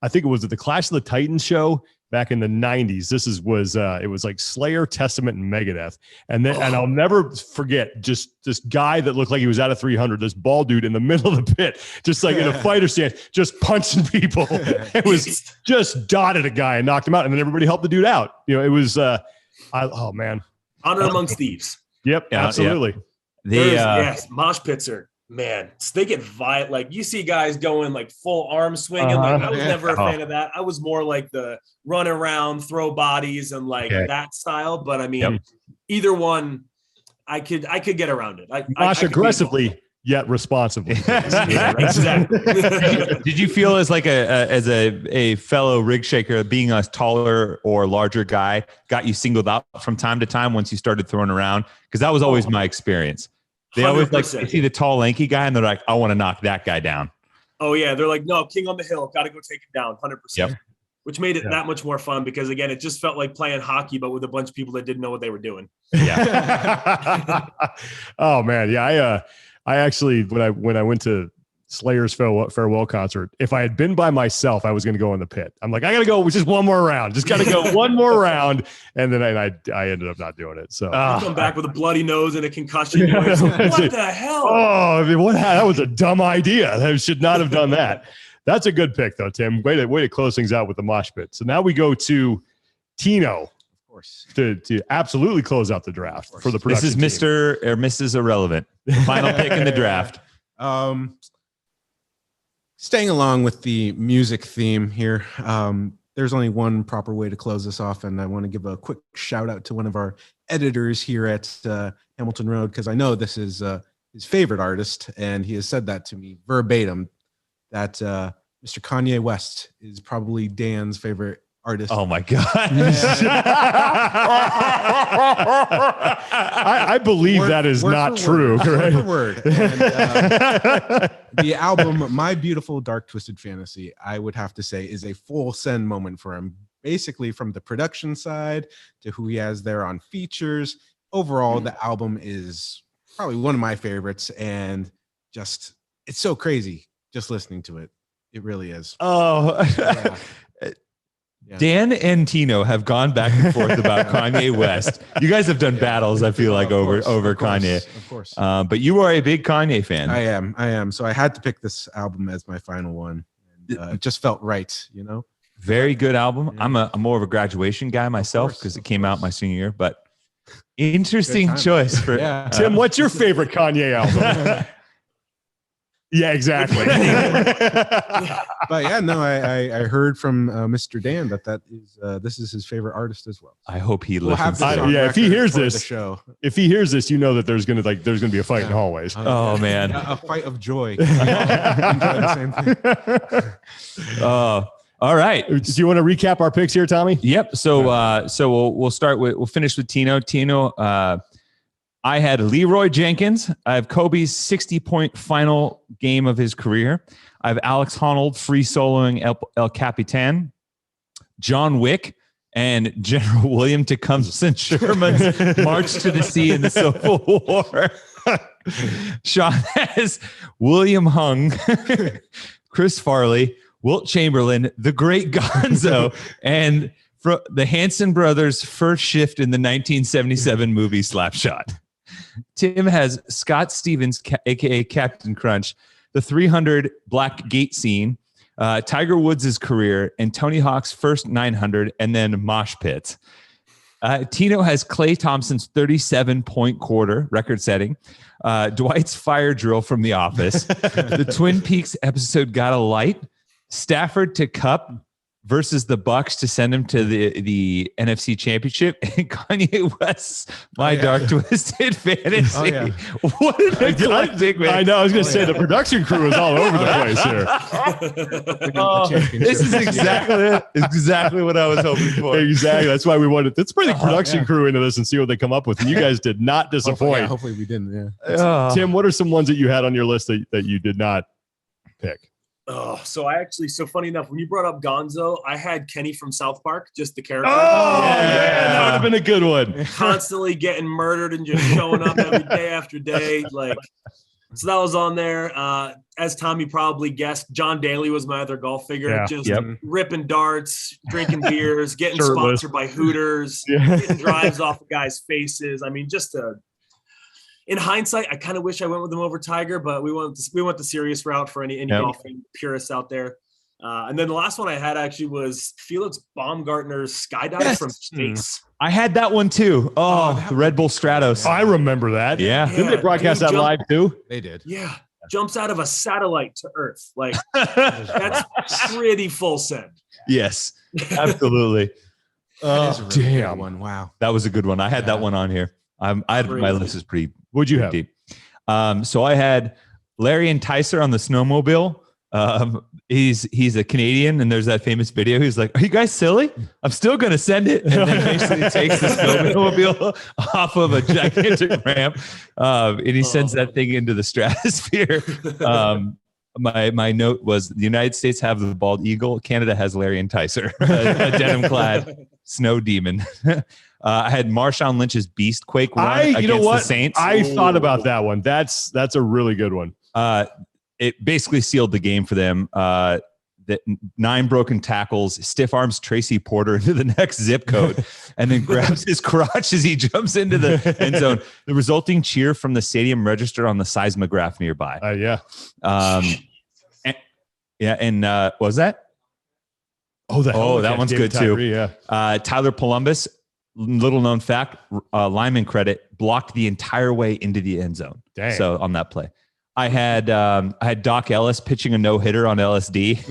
I think it was at the Clash of the Titans show back in the 90s. It was like Slayer, Testament, and Megadeth. And I'll never forget just this guy that looked like he was out of 300, this bald dude in the middle of the pit, just like in a fighter stance, just punching people. It was just dotted a guy and knocked him out. And then everybody helped the dude out. It was, oh man. Honor amongst thieves. Yep, absolutely. Yes, mosh pits are, man, they get violent. Like you see guys going like full arm swinging. Like I was never a fan of that. I was more like the run around, throw bodies, and like that style. But I mean, either one, I could get around it. Mosh aggressively yet responsibly. Yeah, exactly. Did you feel as like a fellow rig shaker, being a taller or larger guy got you singled out from time to time once you started throwing around? Because that was always my experience. They always they see the tall, lanky guy, and they're like, I want to knock that guy down. Oh, yeah. They're like, no, king on the hill. Got to go take him down, 100%. Yep. which made it that much more fun because again, it just felt like playing hockey, but with a bunch of people that didn't know what they were doing. Yeah. Oh man. Yeah. I actually, when I went to Slayer's farewell concert, if I had been by myself, I was going to go in the pit. I'm like, I got to go with just one more round. Just got to go one more round. And then I ended up not doing it. So you come back with a bloody nose and a concussion. What the hell? Oh, I mean, that was a dumb idea. I should not have done that. That's a good pick though, Tim. Way to close things out with the mosh pit. So now we go to Tino. To absolutely close out the draft for the production. This is Mr. or Mrs. Irrelevant. Final pick in the draft. Staying along with the music theme here, there's only one proper way to close this off, and I want to give a quick shout out to one of our editors here at Hamilton Road, because I know this is his favorite artist, and he has said that to me verbatim, that Mr. Kanye West is probably Dan's favorite artist. Oh my God. I believe that is not true. Word for word. And, the album, My Beautiful Dark Twisted Fantasy, I would have to say is a full send moment for him. Basically from the production side to who he has there on features. Overall, the album is probably one of my favorites, and just, it's so crazy just listening to it. It really is. Oh, yeah. Yeah. Dan and Tino have gone back and forth about Kanye West. You guys have done battles, I feel like, over Kanye. Of course. But you are a big Kanye fan. I am. So I had to pick this album as my final one. And, it just felt right, you know? Very good album. Yeah. I'm more of a Graduation guy myself because it came out my senior year. But interesting choice for Tim. What's your favorite Kanye album? Yeah, exactly. But yeah, no, I heard from Mr. Dan that is this is his favorite artist as well. I hope he listens. If he hears this, you know that there's gonna be a fight in the hallways. Oh man, a fight of joy. Enjoy the same thing. All right. Do you want to recap our picks here, Tommy? Yep. So we'll finish with Tino. I had Leroy Jenkins. I have Kobe's 60-point final game of his career. I have Alex Honnold free soloing El Capitan, John Wick, and General William Tecumseh Sherman's March to the Sea in the Civil War. Sean has William Hung, Chris Farley, Wilt Chamberlain, the Great Gonzo, and the Hanson brothers' first shift in the 1977 movie Slapshot. Tim has Scott Stevens, aka Captain Crunch, the 300 Black Gate scene, Tiger Woods' career, and Tony Hawk's first 900, and then Mosh Pit. Tino has Klay Thompson's 37-point quarter, record-setting, Dwight's fire drill from The Office, the Twin Peaks episode Got a Light, Stafford to Cup versus the Bucks to send him to the NFC Championship, and Kanye West's Dark Twisted Fantasy. Oh, yeah. What an eclectic, man. I know. I was going to say the production crew is all over the place here. This is exactly what I was hoping for. Exactly. That's why we wanted. Let's bring the production crew into this and see what they come up with. And you guys did not disappoint. Hopefully we didn't. Yeah. Tim, what are some ones that you had on your list that you did not pick? Oh, so funny enough, when you brought up Gonzo, I had Kenny from South Park, just the character. Oh, yeah. That would have been a good one. Constantly getting murdered and just showing up every day after day. So that was on there. As Tommy probably guessed, John Daly was my other golf figure. Ripping darts, drinking beers, getting sponsored by Hooters, getting drives off of guys' faces. I mean, in hindsight, I kind of wish I went with him over Tiger, but we went the serious route for any golfing purists out there. And then the last one I had actually was Felix Baumgartner's Skydive from space. I had that one too. The Red Bull Stratos. I remember that. Yeah. Didn't they broadcast that live too? They did. Yeah. Jumps out of a satellite to Earth. That's pretty full send. Yes, absolutely. That is a really good one. Wow. That was a good one. I had that one on here. My list is pretty. What'd you have? Deep. So I had Larry Enticer on the snowmobile. He's a Canadian, and there's that famous video. He's like, "Are you guys silly? I'm still gonna send it." And then basically takes the snowmobile off of a gigantic ramp, and he sends that thing into the stratosphere. my note was the United States have the bald eagle. Canada has Larry Enticer, a denim clad snow demon. I had Marshawn Lynch's Beastquake run against the Saints. I thought about that one. That's a really good one. It basically sealed the game for them. The 9 broken tackles, stiff arms Tracy Porter into the next zip code, and then grabs his crotch as he jumps into the end zone. The resulting cheer from the stadium registered on the seismograph nearby. Yeah. And what was that? That one's good Tyree, too. Tyler Columbus, little known fact, lineman credit, blocked the entire way into the end zone. Dang. So on that play. I had Doc Ellis pitching a no-hitter on LSD.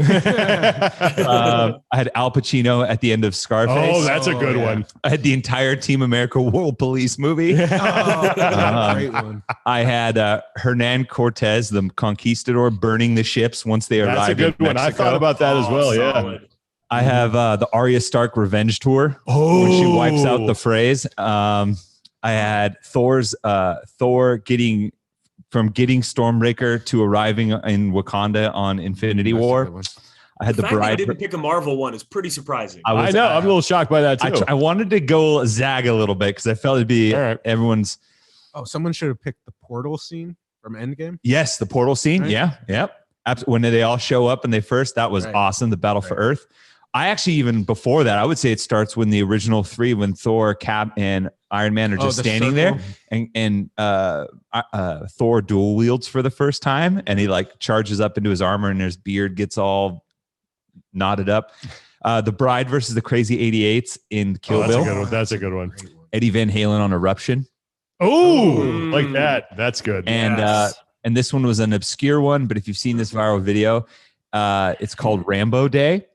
I had Al Pacino at the end of Scarface. Oh, that's a good one. I had the entire Team America World Police movie. Great one. I had Hernan Cortez, the conquistador, burning the ships once they arrived. That's a good one. I thought about that as well. Solid. Yeah. I have the Arya Stark revenge tour, where she wipes out the phrase. I had Thor getting Stormbreaker to arriving in Wakanda on Infinity War. I had the fact bride. that I didn't pick a Marvel one is pretty surprising. I know. I'm a little shocked by that too. I wanted to go zag a little bit because I felt it'd be everyone's. Oh, someone should have picked the portal scene from Endgame. Yes, the portal scene. Right. Yeah, yep. When they all show up and that was awesome. The battle for Earth. I actually, even before that, I would say it starts when the original 3, when Thor, Cap, and Iron Man are just standing there, and Thor dual wields for the first time, and he like charges up into his armor, and his beard gets all knotted up. The Bride versus the Crazy 88s in Kill Bill. That's a good one. Eddie Van Halen on Eruption. Oh, like that. That's good. And and this one was an obscure one, but if you've seen this viral video, it's called Rambo Day.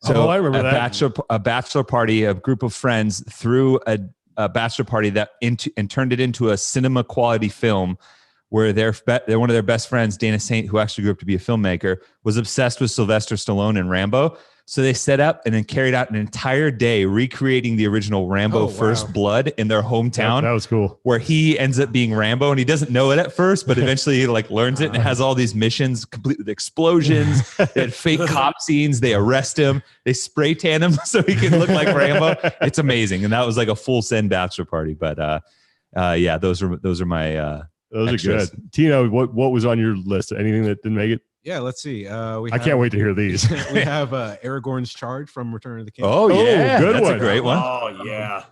So I remember that. A bachelor party, a group of friends threw a bachelor party and turned it into a cinema quality film where they're one of their best friends, Dana Saint, who actually grew up to be a filmmaker, was obsessed with Sylvester Stallone and Rambo. So they set up and then carried out an entire day recreating the original Rambo First Blood in their hometown. That was cool. Where he ends up being Rambo, and he doesn't know it at first, but eventually he like learns it, and it has all these missions complete with explosions. They had fake cop scenes. They arrest him. They spray tan him so he can look like Rambo. It's amazing, and that was like a full send bachelor party. But yeah, those are my those extras. are good. Tino, what was on your list? Anything that didn't make it? Yeah, let's see. I can't wait to hear these. We have Aragorn's Charge from Return of the King. Oh yeah, good that's one. a great one. Oh yeah.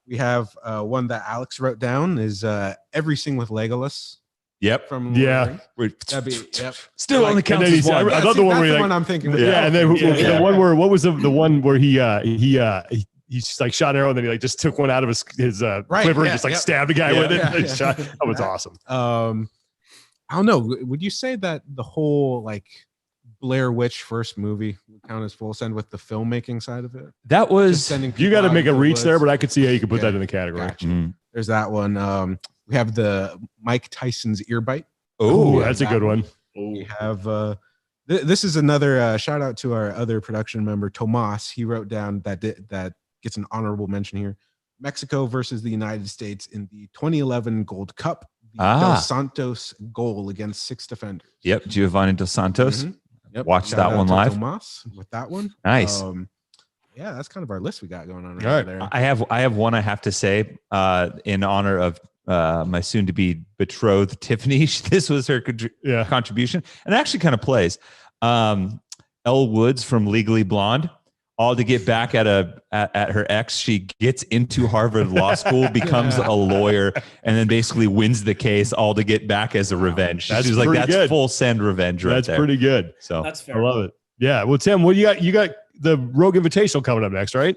We have one that Alex wrote down is Everything with Legolas. Yep. From Yeah. that'd be Still only counts as one. I love the one where that's he, one I'm thinking. yeah, and then the one where what was the one where he just like shot an arrow and then he like just took one out of his quiver and just like stabbed a guy with it. Shot. That was awesome. I don't know. Would you say that the whole like Blair Witch first movie would count as full send with the filmmaking side of it? That was Sending You got to people make out a into the reach there, woods? but I could see how you could put that in the category. Gotcha. There's that one. We have the Mike Tyson's ear bite. Oh, that's a good one. We have this is another shout out to our other production member Tomas. He wrote down that gets an honorable mention here. Mexico versus the United States in the 2011 Gold Cup. The Dos Santos goal against 6 defenders. Yep, Giovanni Dos Santos. Yep. Watched Shout that out one to live. Tomas with that one. Nice. Yeah, that's kind of our list we got going on All right. there. I have one I have to say in honor of my soon-to-be betrothed Tiffany. This was her contribution, and it actually kind of plays. Elle Woods from Legally Blonde. All to get back at her ex. She gets into Harvard Law School, becomes a lawyer, and then basically wins the case. All to get back as a revenge. She's like, that's good. Full send revenge right That's there. pretty good. So That's fair. I love it. Yeah. Well, Tim, what do you got? You got the Rogue Invitational coming up next, right?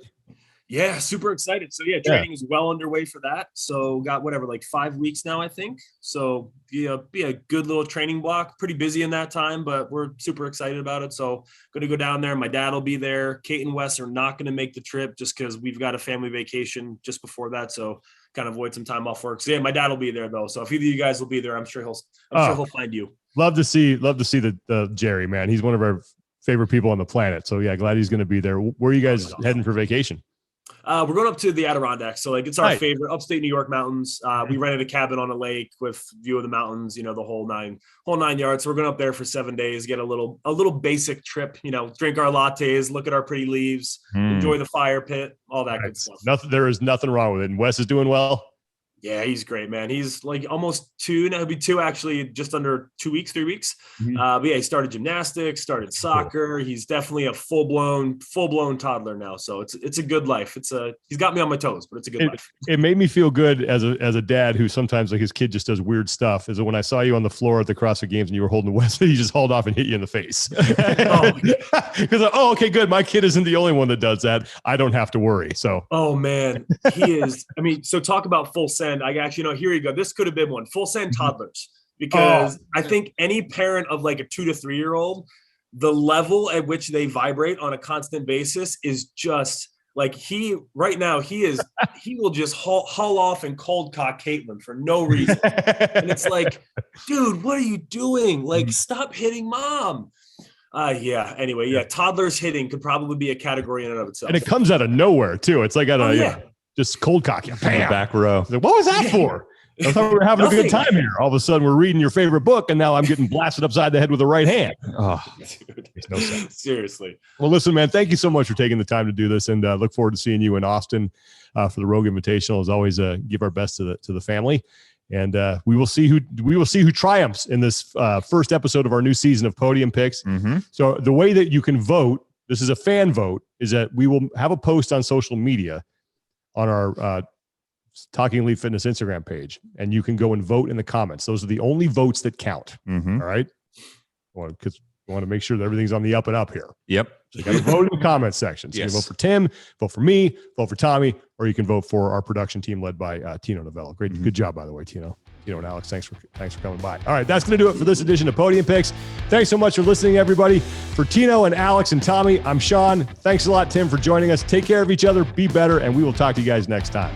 Yeah, super excited. So yeah, training is well underway for that. So got like 5 weeks now, I think. So be a good little training block. Pretty busy in that time, but we're super excited about it. So going to go down there. My dad will be there. Kate and Wes are not going to make the trip just because we've got a family vacation just before that. So kind of avoid some time off work. So yeah, my dad will be there though. So if either of you guys will be there, I'm sure he'll find you. Love to see the Jerry, man. He's one of our favorite people on the planet. So yeah, glad he's going to be there. Where are you guys heading for vacation? We're going up to the Adirondacks. So like it's our Right. favorite upstate New York mountains. We rented a cabin on a lake with view of the mountains, the whole nine yards. So we're going up there for 7 days, get a little basic trip, drink our lattes, look at our pretty leaves, enjoy the fire pit, all that good stuff. There is nothing wrong with it. And Wes is doing well. Yeah, he's great, man. He's like almost 2 now. He'll be 2 actually, just under 2 weeks, 3 weeks. But yeah, he started gymnastics, started soccer. He's definitely a full blown toddler now. So it's a good life. He's got me on my toes, but it's a good life. It made me feel good as a dad who sometimes like his kid just does weird stuff. Is that when I saw you on the floor at the CrossFit Games and you were holding the West, he just hauled off and hit you in the face. Because okay, good. My kid isn't the only one that does that. I don't have to worry. So. Oh man, he is. I mean, so talk about full send. I actually here you go. This could have been one full send toddlers because I think any parent of like a 2 to 3 year old, the level at which they vibrate on a constant basis is just like he will just haul off and cold cock Caitlin for no reason. And it's like, dude, what are you doing? Like, stop hitting mom. Anyway, toddlers hitting could probably be a category in and of itself. And it comes out of nowhere too. It's like just cold cock you. Bam. Back row. Like, what was that for? I thought we were having a good time here. All of a sudden, we're reading your favorite book, and now I'm getting blasted upside the head with the right hand. Oh, dude. Makes no sense. Seriously. Well, listen, man, thank you so much for taking the time to do this, and look forward to seeing you in Austin for the Rogue Invitational. As always, give our best to the family, and we will see who triumphs in this first episode of our new season of Podium Picks. So the way that you can vote, this is a fan vote, is that we will have a post on social media on our Talking Elite Fitness Instagram page, and you can go and vote in the comments. Those are the only votes that count. All right, because we want to make sure that everything's on the up and up here. Yep. So you got to vote in the comments section. So you can vote for Tim, vote for me, vote for Tommy, or you can vote for our production team led by Tino Novello. Good job, by the way, Tino and Alex. Thanks for coming by. All right, that's going to do it for this edition of Podium Picks. Thanks so much for listening, everybody. For Tino and Alex and Tommy, I'm Sean. Thanks a lot, Tim, for joining us. Take care of each other, be better, and we will talk to you guys next time.